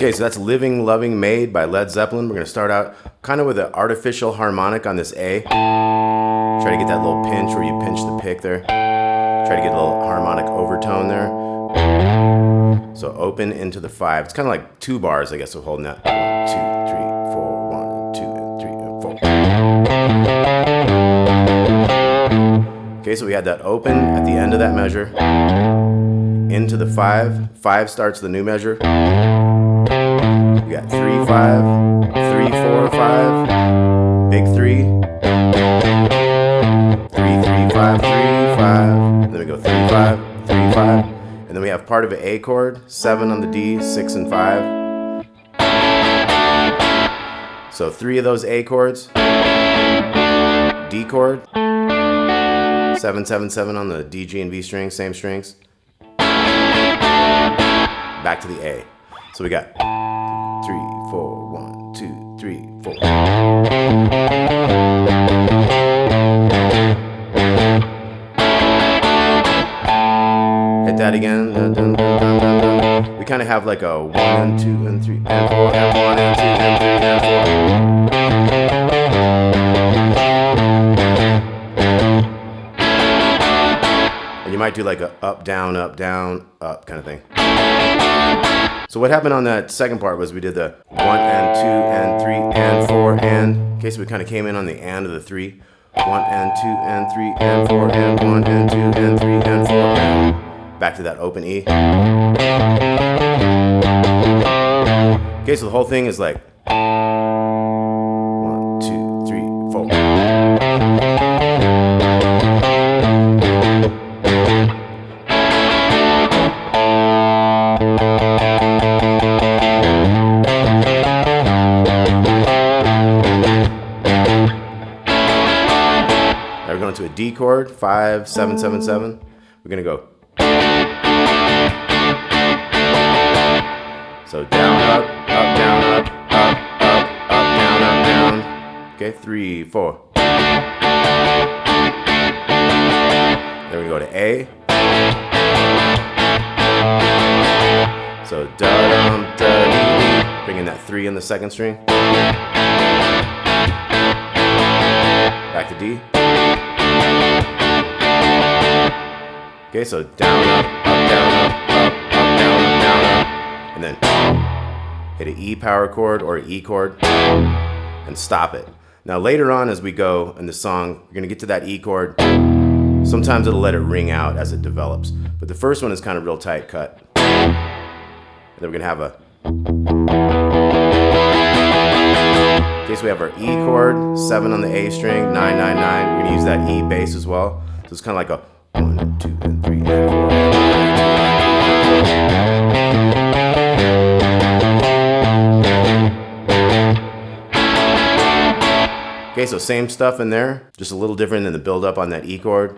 Okay, so that's Living, Loving, Maid by Led Zeppelin. We're going to start out kind of with an artificial harmonic on this A. Try to get that little pinch where you pinch the pick there. Try to get a little harmonic overtone there. So open into the 5. It's kind of like 2 bars, I guess, of holding that. 1, 2, 3, 4, 1, 2, and 3, and 4. Okay, so we had that open at the end of that measure. Into the 5. 5 starts the new measure. We got 3, 5, 3, 4, 5, big 3, 3, 3, 5, 3, 5. Then we go 3, 5, 3, 5. And then we have part of an A chord, 7 on the D, 6 and 5. So 3 of those A chords, D chord, 7, 7, 7 on the D, G, and B strings, same strings. Back to the A. So we got 3, 4, 1, 2, 3, 4. Hit that again. Dun, dun, dun, dun, dun, dun. We kind of have like a 1, 2, and 3, and 4, and 1, and 2, and 3, and 4. And you might do like a up, down, up kind of thing. So what happened on that second part was we did the 1 and 2 and 3 and 4 and. Okay, so we kind of came in on the and of the 3. 1 and 2 and 3 and 4 and 1 and 2 and 3 and 4 and. Back to that open E. Okay, so the whole thing is like 1, 2, 3, 4. Now we're going to a D chord, 5, 7, 7, 7. We're going to go. So down, up, down, up, down, down. Okay, 3, 4. Then we go to A. So da-dum, da-dee-dee. Bring in that 3 in the second string. Back to D. Okay, so down, up, down, up, down, up. And then hit an E power chord or an E chord and stop it. Now later on as we go in the song, you're gonna get to that E chord. Sometimes it'll let it ring out as it develops. But the first one is kind of real tight cut. And then we're gonna have a. Okay, so we have our E chord, 7 on the A string, 9, 9, 9. We're gonna use that E bass as well. So it's kind of like a 1, 2, and 3, and 4. Okay, so same stuff in there, just a little different than the build up on that E chord.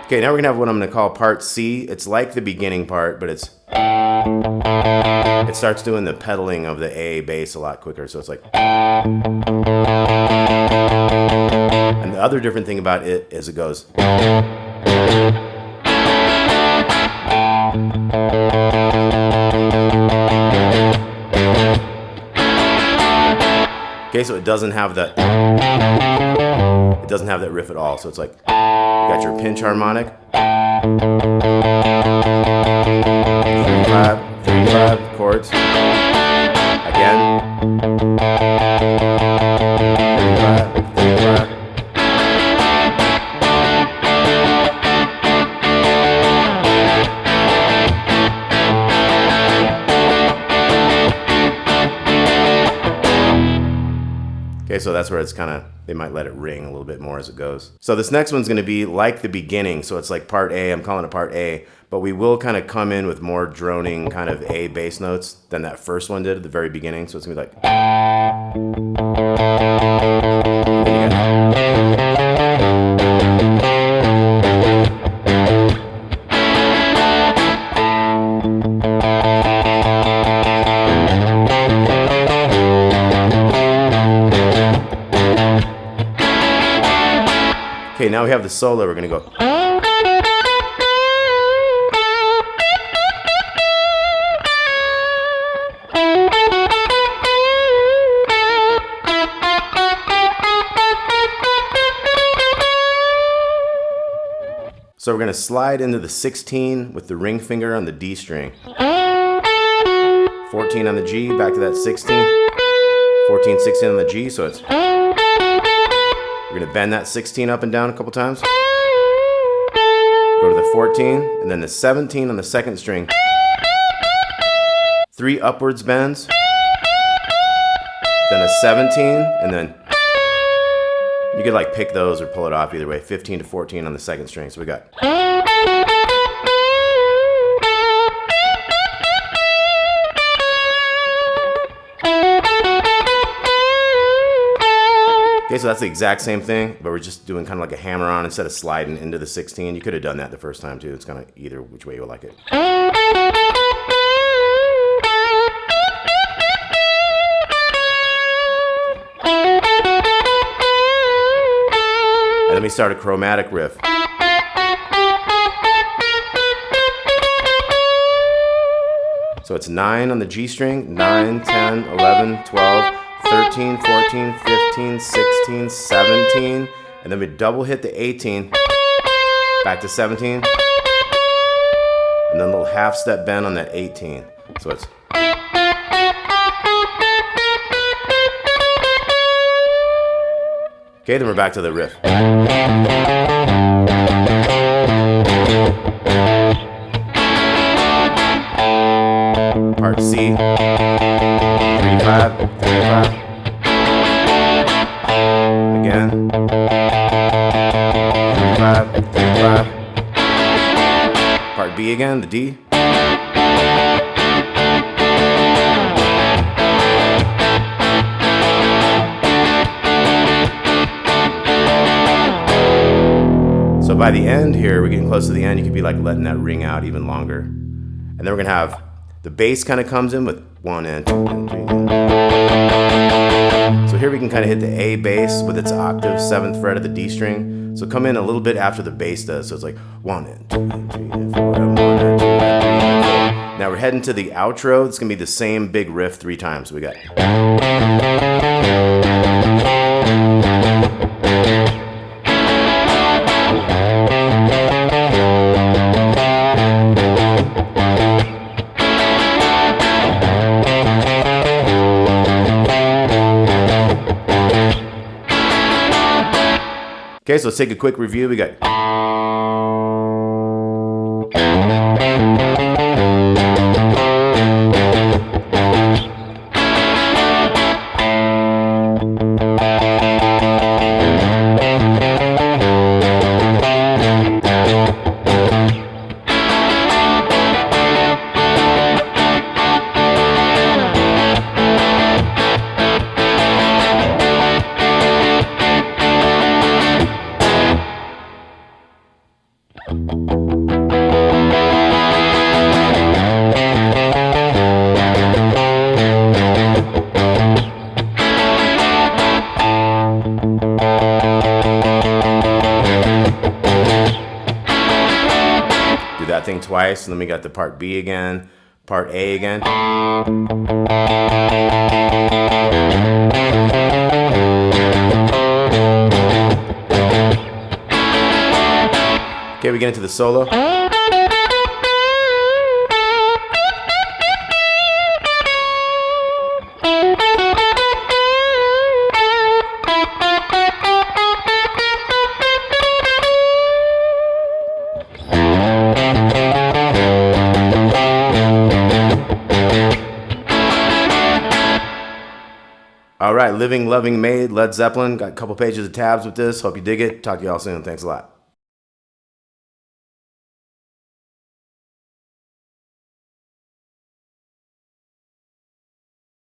Okay, now we're gonna have what I'm gonna call part C. It's like the beginning part, but it starts doing the pedaling of the A bass a lot quicker, so it's like. And the other different thing about it is it goes. Okay, so it doesn't have that. It doesn't have that riff at all. So it's like you got your pinch harmonic. 3, 5, 3, 5 chords. Again. 3, 5, 3, 5. Okay, so that's where it's kind of, they might let it ring a little bit more as it goes. So this next one's going to be like the beginning. So it's like part A, I'm calling it part A, but we will kind of come in with more droning kind of A bass notes than that first one did at the very beginning. So it's going to be like. Okay, now we have the solo. We're gonna go. So we're gonna slide into the 16 with the ring finger on the D string. 14 on the G, back to that 16. 14, 16 on the G, so it's... We're gonna bend that 16 up and down a couple times. Go to the 14, and then the 17 on the second string. 3 upwards bends. Then a 17, and then you could like pick those or pull it off either way. 15 to 14 on the second string. So we got. Okay, so that's the exact same thing, but we're just doing kind of like a hammer on instead of sliding into the 16. You could have done that the first time too. It's kind of either which way you like it. Let me start a chromatic riff. So it's 9 on the G string, 9, 10, 11, 12, 13, 14, 15, 16, 17, and then we double hit the 18, back to 17, and then a little half step bend on that 18. So it's... Okay, then we're back to the riff. Part C, 3-5, 3-5. Again. 3-5, 3-5. Part B again, the D. So by the end here, we're getting close to the end, you could be like letting that ring out even longer. And then we're gonna have the bass kind of comes in with 1 and 2 and 3. So here we can kind of hit the A bass with its octave 7th fret of the D string. So come in a little bit after the bass does. So it's like 1 and 2 and 3 and 4 and 1 and 2 and 3 and 4. Now we're heading to the outro. It's gonna be the same big riff 3 times. So we got. Okay, so let's take a quick review. We got. Do that thing twice, and then we got the part B again, part A again. Okay, we get into the solo. All right, Living, Loving, Maid, Led Zeppelin. Got a couple pages of tabs with this. Hope you dig it. Talk to y'all soon. Thanks a lot.